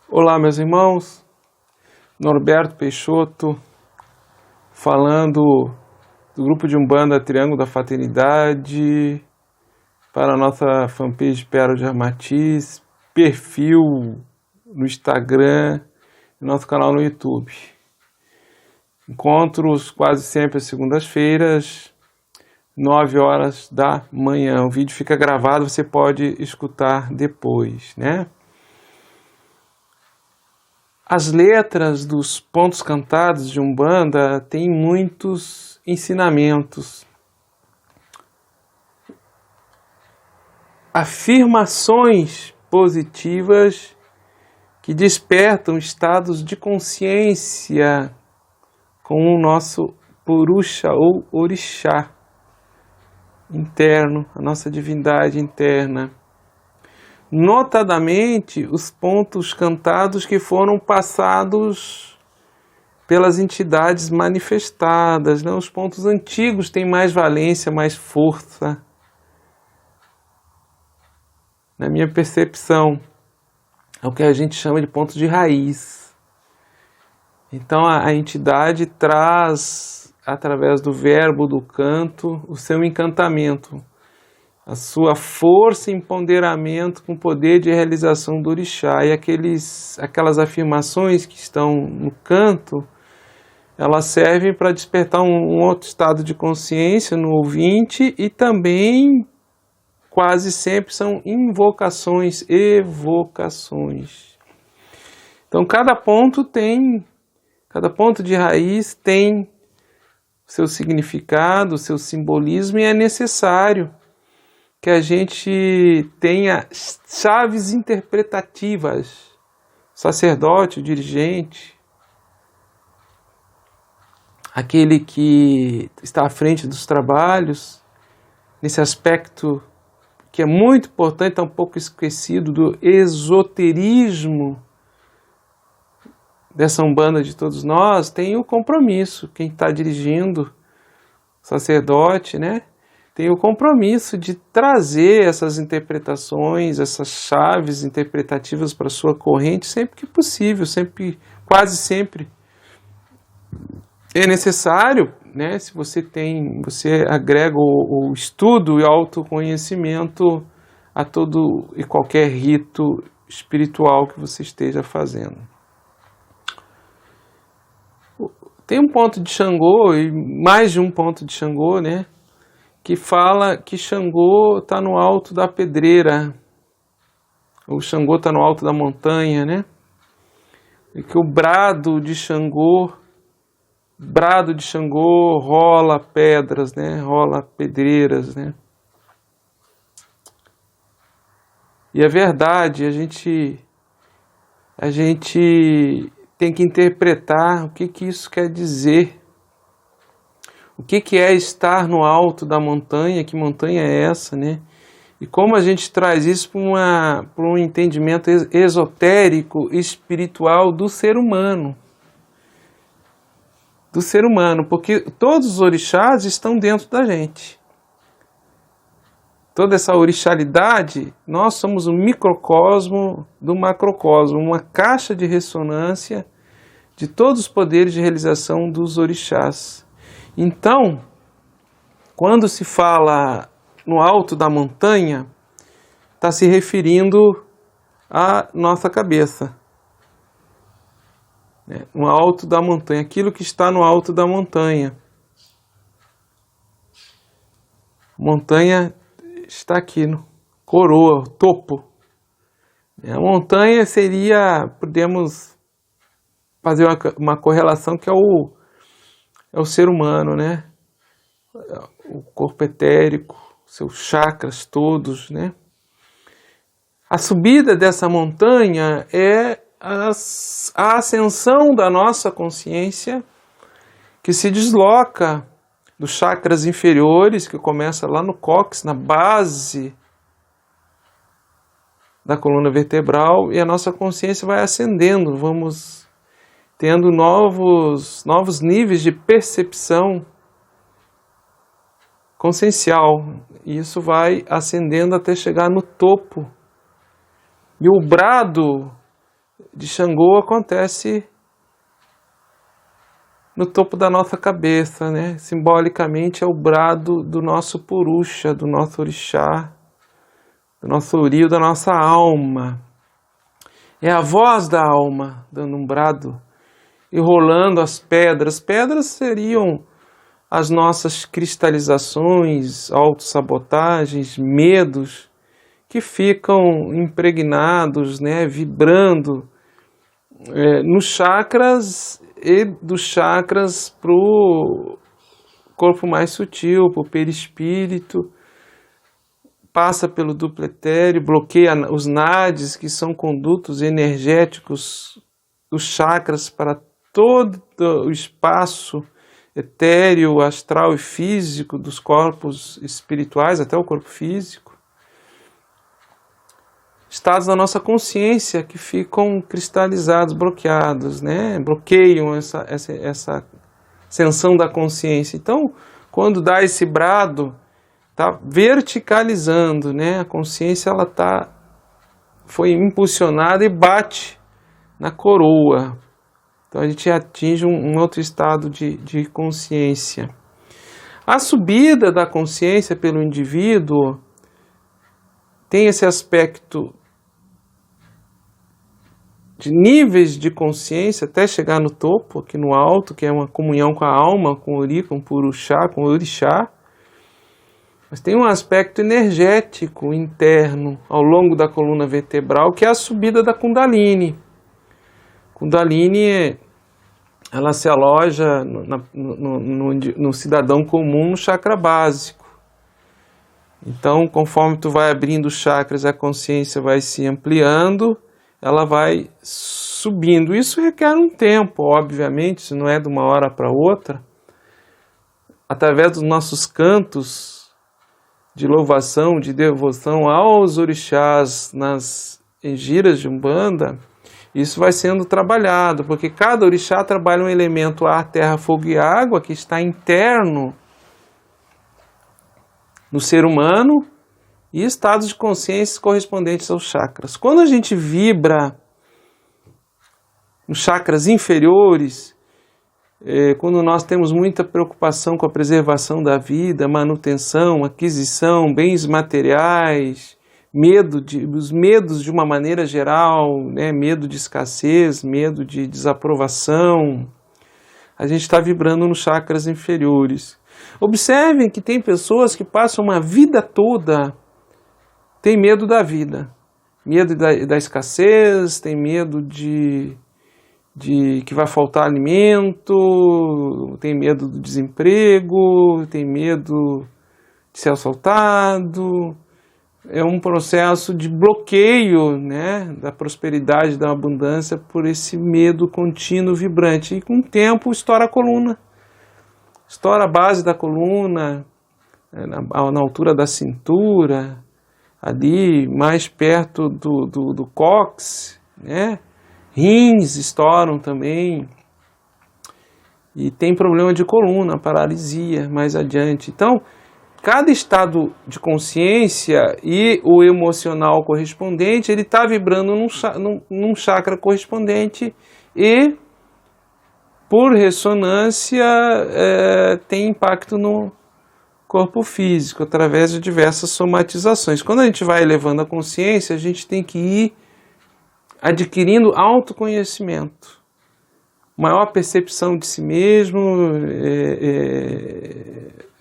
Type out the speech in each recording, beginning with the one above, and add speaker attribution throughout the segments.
Speaker 1: Olá, meus irmãos, Norberto Peixoto, falando do grupo de Umbanda Triângulo da Fraternidade, para a nossa fanpage Pérola de Armatiz, perfil no Instagram e nosso canal no YouTube. Encontros quase sempre às segundas-feiras, 9 horas da manhã. O vídeo fica gravado, você pode escutar depois, né? As letras dos pontos cantados de Umbanda têm muitos ensinamentos, afirmações positivas que despertam estados de consciência com o nosso Purusha ou Orixá interno, a nossa divindade interna. Notadamente, os pontos cantados que foram passados pelas entidades manifestadas, né? Os pontos antigos têm mais valência, mais força. Na minha percepção, é o que a gente chama de ponto de raiz. Então, a entidade traz, através do verbo, do canto, o seu encantamento, a sua força e empoderamento com o poder de realização do orixá. E aquelas afirmações que estão no canto, elas servem para despertar um outro estado de consciência no ouvinte e também quase sempre são invocações, evocações. Então cada ponto de raiz tem o seu significado, o seu simbolismo, e é necessário que a gente tenha chaves interpretativas. O sacerdote, o dirigente, aquele que está à frente dos trabalhos, nesse aspecto que é muito importante, está um pouco esquecido, do esoterismo dessa Umbanda de todos nós, tem o compromisso. Quem está dirigindo, o sacerdote, né? Tem o compromisso de trazer essas interpretações, essas chaves interpretativas para a sua corrente sempre que possível, quase sempre. É necessário, né? Se você agrega o estudo e o autoconhecimento a todo e qualquer rito espiritual que você esteja fazendo. Tem um ponto de Xangô, e mais de um ponto de Xangô, né? Que fala que Xangô está no alto da pedreira, o Xangô está no alto da montanha, né? E que o brado de Xangô rola pedras, né? Rola pedreiras, né? E é verdade, a gente tem que interpretar o que isso quer dizer. O que é estar no alto da montanha? Que montanha é essa, né? E como a gente traz isso para um entendimento esotérico, espiritual do ser humano. Do ser humano, porque todos os orixás estão dentro da gente. Toda essa orixalidade, nós somos um microcosmo do macrocosmo, uma caixa de ressonância de todos os poderes de realização dos orixás. Então, quando se fala no alto da montanha, está se referindo à nossa cabeça. No alto da montanha, aquilo que está no alto da montanha. Montanha está aqui, no coroa, topo. A montanha podemos fazer uma correlação que é o ser humano, né? O corpo etérico, seus chakras todos, né? A subida dessa montanha é a ascensão da nossa consciência, que se desloca dos chakras inferiores, que começa lá no cóccix, na base da coluna vertebral, e a nossa consciência vai ascendendo, vamos tendo novos níveis de percepção consciencial. E isso vai ascendendo até chegar no topo. E o brado de Xangô acontece no topo da nossa cabeça, né? Simbolicamente é o brado do nosso Purusha, do nosso orixá, do nosso Ori, da nossa alma. É a voz da alma dando um brado e rolando as pedras. Pedras seriam as nossas cristalizações, autossabotagens, medos que ficam impregnados, né, vibrando nos chakras e dos chakras para o corpo mais sutil, para o perispírito, passa pelo duplo etéreo, bloqueia os nadis, que são condutos energéticos dos chakras para todo o espaço etéreo, astral e físico dos corpos espirituais, até o corpo físico. Estados da nossa consciência que ficam cristalizados, bloqueados, né? Bloqueiam essa ascensão da consciência. Então, quando dá esse brado, está verticalizando, né? A consciência foi impulsionada e bate na coroa. Então a gente atinge um outro estado de consciência. A subida da consciência pelo indivíduo tem esse aspecto de níveis de consciência até chegar no topo, aqui no alto, que é uma comunhão com a alma, com o Ori, com o Purushá, com o Orixá. Mas tem um aspecto energético interno ao longo da coluna vertebral, que é a subida da Kundalini. Kundalini, ela se aloja no cidadão comum, no chakra básico. Então, conforme tu vai abrindo os chakras, a consciência vai se ampliando, ela vai subindo. Isso requer um tempo, obviamente, isso não é de uma hora para outra. Através dos nossos cantos de louvação, de devoção aos orixás nas giras de Umbanda, isso vai sendo trabalhado, porque cada orixá trabalha um elemento ar, terra, fogo e água que está interno no ser humano e estados de consciência correspondentes aos chakras. Quando a gente vibra nos chakras inferiores, quando nós temos muita preocupação com a preservação da vida, manutenção, aquisição, bens materiais, os medos de uma maneira geral, né? Medo de escassez, medo de desaprovação, a gente está vibrando nos chakras inferiores. Observem que tem pessoas que passam uma vida toda, tem medo da vida, medo da escassez, tem medo de que vai faltar alimento, tem medo do desemprego, tem medo de ser assaltado. É um processo de bloqueio, né, da prosperidade, da abundância por esse medo contínuo, vibrante. E com o tempo estoura a coluna, estoura a base da coluna, na altura da cintura, ali mais perto do cóccix, né? Rins estouram também, e tem problema de coluna, paralisia mais adiante. Então, cada estado de consciência e o emocional correspondente, ele está vibrando num chakra correspondente e, por ressonância, tem impacto no corpo físico, através de diversas somatizações. Quando a gente vai elevando a consciência, a gente tem que ir adquirindo autoconhecimento, maior percepção de si mesmo,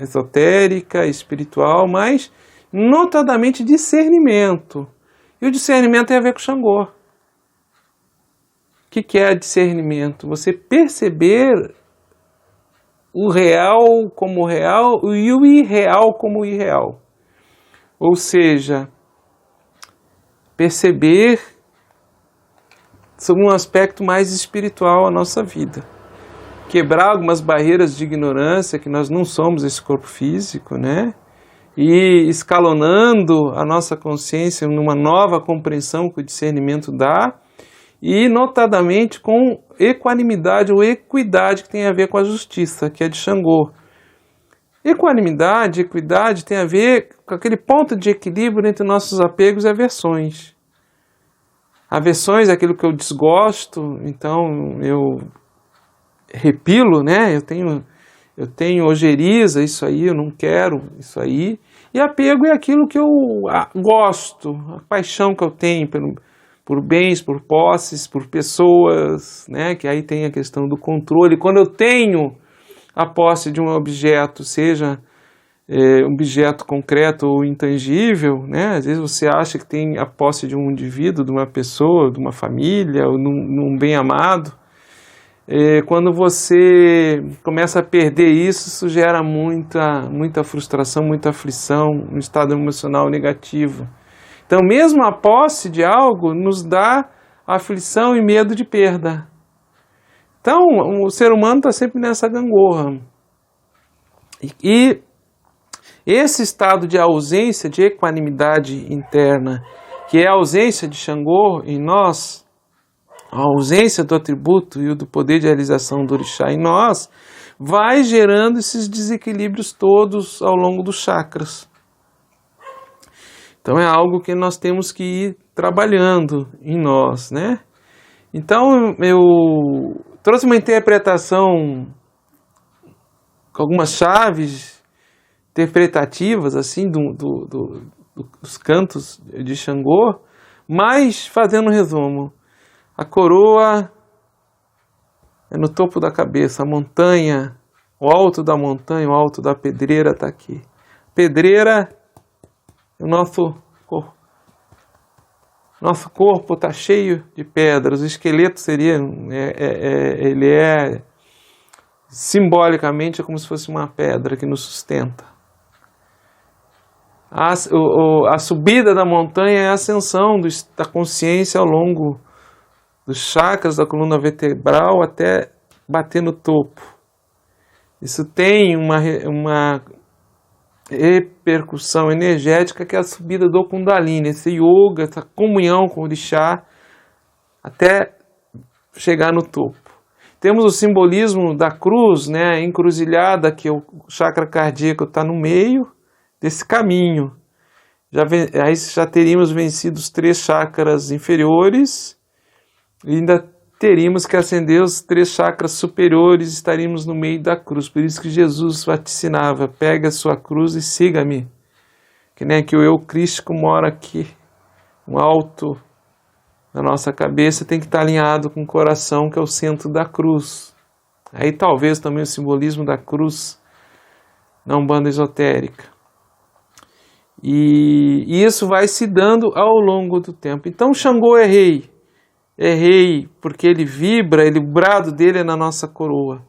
Speaker 1: esotérica, espiritual, mas notadamente discernimento. E o discernimento tem a ver com Xangô. O que é discernimento? Você perceber o real como real e o irreal como irreal. Ou seja, perceber sobre um aspecto mais espiritual a nossa vida. Quebrar algumas barreiras de ignorância, que nós não somos esse corpo físico, né? E escalonando a nossa consciência numa nova compreensão que o discernimento dá, e notadamente com equanimidade ou equidade, que tem a ver com a justiça, que é de Xangô. Equanimidade, equidade tem a ver com aquele ponto de equilíbrio entre nossos apegos e aversões. Aversões é aquilo que eu desgosto, então eu repilo, né? Eu tenho ojeriza, isso aí, eu não quero isso aí. E apego é aquilo que eu gosto, a paixão que eu tenho por bens, por posses, por pessoas, né? Que aí tem a questão do controle. Quando eu tenho a posse de um objeto, seja um objeto concreto ou intangível, né? Às vezes você acha que tem a posse de um indivíduo, de uma pessoa, de uma família, ou num bem amado. Quando você começa a perder isso, isso gera muita frustração, muita aflição, um estado emocional negativo. Então, mesmo a posse de algo nos dá aflição e medo de perda. Então, o ser humano está sempre nessa gangorra. E esse estado de ausência de equanimidade interna, que é a ausência de Xangô em nós, a ausência do atributo e do poder de realização do orixá em nós, vai gerando esses desequilíbrios todos ao longo dos chakras. Então é algo que nós temos que ir trabalhando em nós, né? Então eu trouxe uma interpretação com algumas chaves interpretativas assim dos cantos de Xangô, mas fazendo um resumo. A coroa é no topo da cabeça, a montanha, o alto da montanha, o alto da pedreira está aqui. Pedreira, o nosso corpo está cheio de pedras. O esqueleto seria, ele é simbolicamente como se fosse uma pedra que nos sustenta. A subida da montanha é a ascensão da consciência ao longo dos chakras da coluna vertebral até bater no topo. Isso tem uma repercussão energética que é a subida do Kundalini, esse yoga, essa comunhão com o orixá até chegar no topo. Temos o simbolismo da cruz, né, a encruzilhada, que o chakra cardíaco está no meio desse caminho. Aí já teríamos vencido os 3 chakras inferiores e ainda teríamos que acender os 3 chakras superiores, estaríamos no meio da cruz. Por isso que Jesus vaticinava: pegue a sua cruz e siga-me. Que nem que o eu crístico mora aqui, no alto da nossa cabeça, tem que estar alinhado com o coração, que é o centro da cruz. Aí talvez também o simbolismo da cruz na Umbanda esotérica. E isso vai se dando ao longo do tempo. Então Xangô é rei. É rei porque ele vibra, o brado dele é na nossa coroa.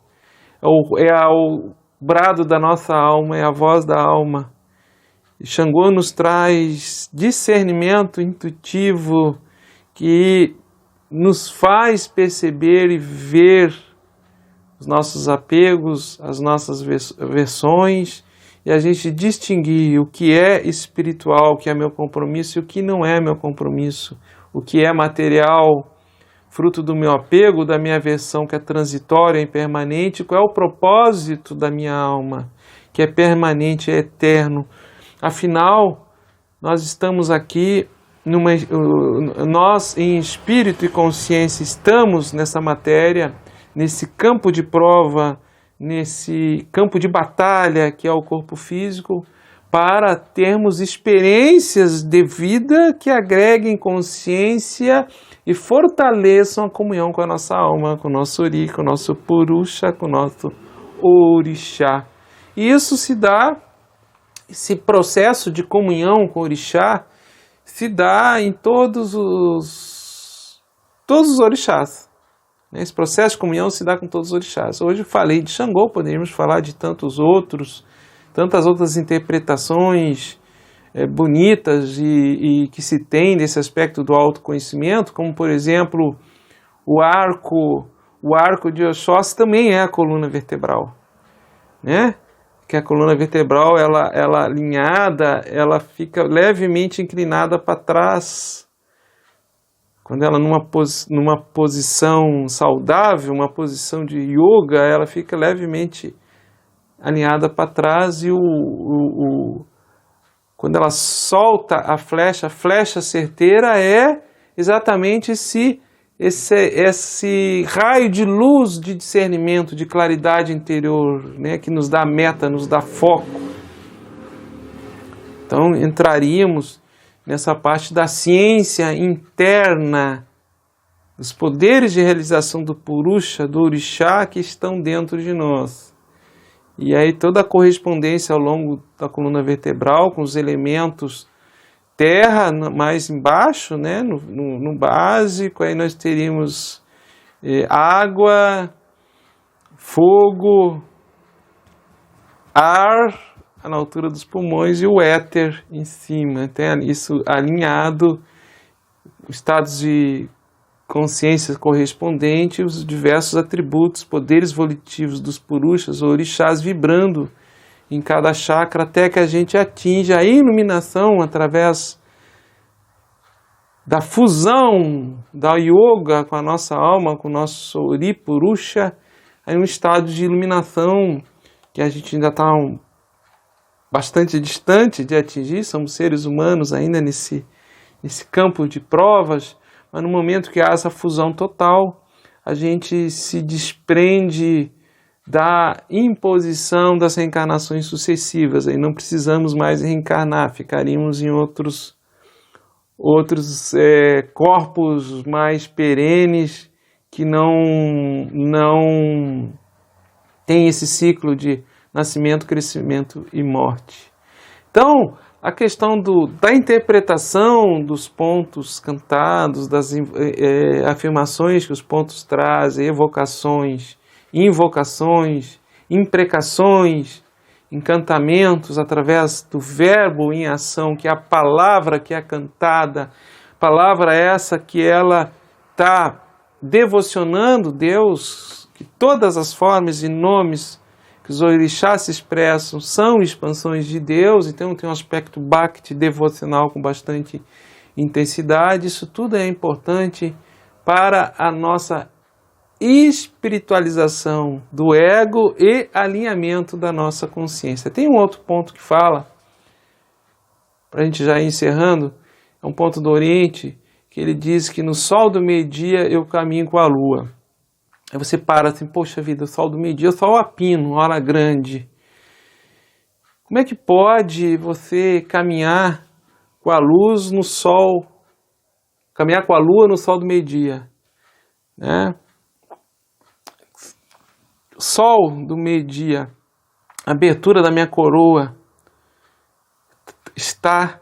Speaker 1: É o brado da nossa alma, é a voz da alma. E Xangô nos traz discernimento intuitivo que nos faz perceber e ver os nossos apegos, as nossas versões, e a gente distinguir o que é espiritual, o que é meu compromisso, e o que não é meu compromisso, o que é material, fruto do meu apego, da minha aversão, que é transitória e impermanente, qual é o propósito da minha alma, que é permanente, é eterno. Afinal, nós estamos aqui, nós em espírito e consciência estamos nessa matéria, nesse campo de prova, nesse campo de batalha que é o corpo físico, para termos experiências de vida que agreguem consciência e fortaleçam a comunhão com a nossa alma, com o nosso Ori, com o nosso Purusha, com o nosso Orixá. E isso se dá, esse processo de comunhão com o Orixá, se dá em todos os orixás. Esse processo de comunhão se dá com todos os orixás. Hoje eu falei de Xangô, poderíamos falar de tantas outras interpretações bonitas e que se tem desse aspecto do autoconhecimento, como por exemplo o arco de Oxóssi também é a coluna vertebral, né? Que a coluna vertebral ela alinhada, ela fica levemente inclinada para trás. Quando ela numa posição saudável, uma posição de yoga, ela fica levemente alinhada para trás, e quando ela solta a flecha certeira é exatamente esse raio de luz, de discernimento, de claridade interior, né, que nos dá meta, nos dá foco. Então entraríamos nessa parte da ciência interna, dos poderes de realização do Purusha, do Orixá, que estão dentro de nós. E aí toda a correspondência ao longo da coluna vertebral, com os elementos terra mais embaixo, né, no básico, aí nós teríamos água, fogo, ar na altura dos pulmões e o éter em cima. Tem isso alinhado, estados de consciência correspondente, os diversos atributos, poderes volitivos dos purushas ou orixás vibrando em cada chakra, até que a gente atinja a iluminação através da fusão da yoga com a nossa alma, com o nosso Sori Purusha, em um estado de iluminação que a gente ainda está bastante distante de atingir, somos seres humanos ainda nesse campo de provas, mas no momento que há essa fusão total, a gente se desprende da imposição das reencarnações sucessivas, aí não precisamos mais reencarnar, ficaríamos em outros corpos mais perenes que não tem esse ciclo de nascimento, crescimento e morte. Então, a questão da interpretação dos pontos cantados, das afirmações que os pontos trazem, evocações, invocações, imprecações, encantamentos através do verbo em ação, que é a palavra que é cantada, palavra essa que ela está devocionando Deus, que todas as formas e nomes que os orixás se expressam são expansões de Deus, então tem um aspecto bhakti devocional com bastante intensidade. Isso tudo é importante para a nossa espiritualização do ego e alinhamento da nossa consciência. Tem um outro ponto que fala, para a gente já ir encerrando, é um ponto do Oriente, que ele diz que no sol do meio-dia eu caminho com a lua. Aí você para assim, poxa vida, o sol do meio-dia é sol a pino, hora grande. Como é que pode você caminhar com a luz no sol, caminhar com a lua no sol do meio-dia? Né? Sol do meio-dia, a abertura da minha coroa está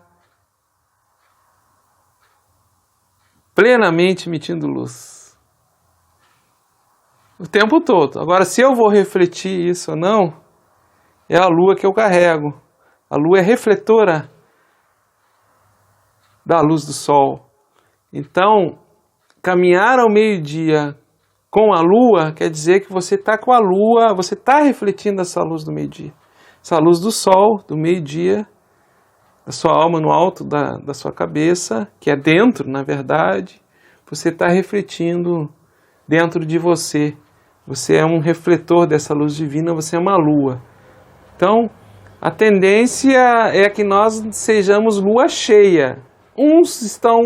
Speaker 1: plenamente emitindo luz. O tempo todo. Agora, se eu vou refletir isso ou não, é a lua que eu carrego. A lua é refletora da luz do sol. Então, caminhar ao meio-dia com a lua quer dizer que você está com a lua, você está refletindo essa luz do meio-dia. Essa luz do sol, do meio-dia, da sua alma no alto da sua cabeça, que é dentro, na verdade, você está refletindo dentro de você. Você é um refletor dessa luz divina, você é uma lua. Então, a tendência é que nós sejamos lua cheia. Uns estão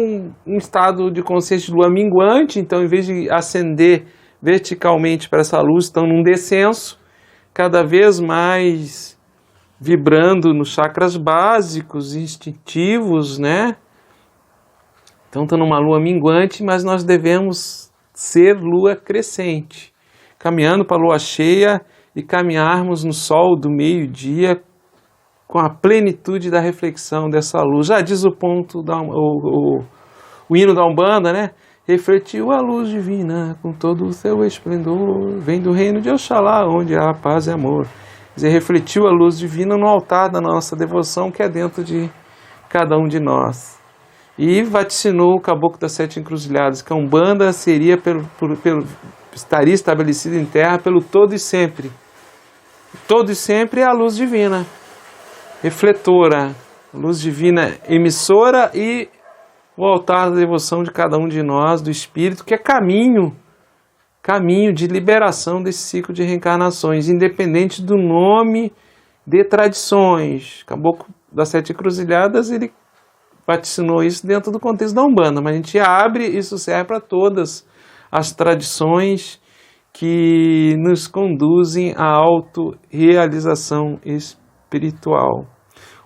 Speaker 1: em estado de consciência de lua minguante, então em vez de ascender verticalmente para essa luz, estão num descenso, cada vez mais vibrando nos chakras básicos, instintivos, né? Então estão numa lua minguante, mas nós devemos ser lua crescente, caminhando para a lua cheia e caminharmos no sol do meio-dia com a plenitude da reflexão dessa luz. Já diz o ponto, o hino da Umbanda, né? Refletiu a luz divina com todo o seu esplendor, vem do reino de Oxalá, onde há paz e amor. Quer dizer, refletiu a luz divina no altar da nossa devoção, que é dentro de cada um de nós. E vaticinou o caboclo das 7 encruzilhadas, que a Umbanda seria estaria estabelecida em terra pelo todo e sempre. Todo e sempre é a luz divina, refletora, luz divina emissora e o altar da devoção de cada um de nós, do Espírito, que é caminho de liberação desse ciclo de reencarnações, independente do nome de tradições. Caboclo das 7 encruzilhadas, ele vaticinou isso dentro do contexto da Umbanda, mas a gente abre, isso serve para todas as tradições que nos conduzem à autorrealização espiritual.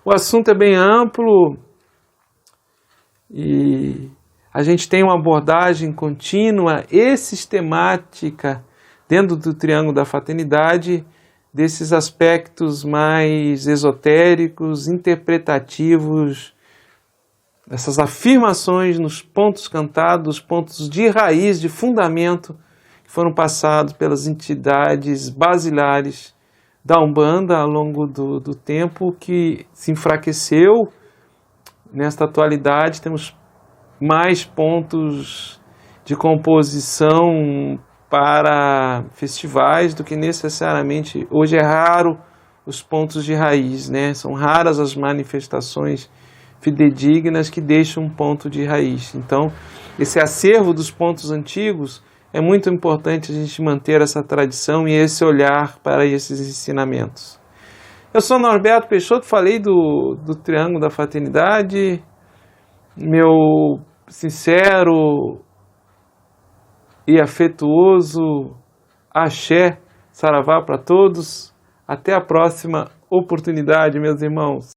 Speaker 1: O assunto é bem amplo e a gente tem uma abordagem contínua e sistemática dentro do triângulo da fraternidade desses aspectos mais esotéricos, interpretativos, essas afirmações nos pontos cantados, pontos de raiz, de fundamento, que foram passados pelas entidades basilares da Umbanda ao longo do tempo, que se enfraqueceu. Nesta atualidade temos mais pontos de composição para festivais do que necessariamente. Hoje é raro os pontos de raiz, né? São raras as manifestações fidedignas que deixam um ponto de raiz. Então, esse acervo dos pontos antigos é muito importante a gente manter essa tradição e esse olhar para esses ensinamentos. Eu sou Norberto Peixoto, falei do Triângulo da Fraternidade, meu sincero e afetuoso axé, saravá para todos. Até a próxima oportunidade, meus irmãos.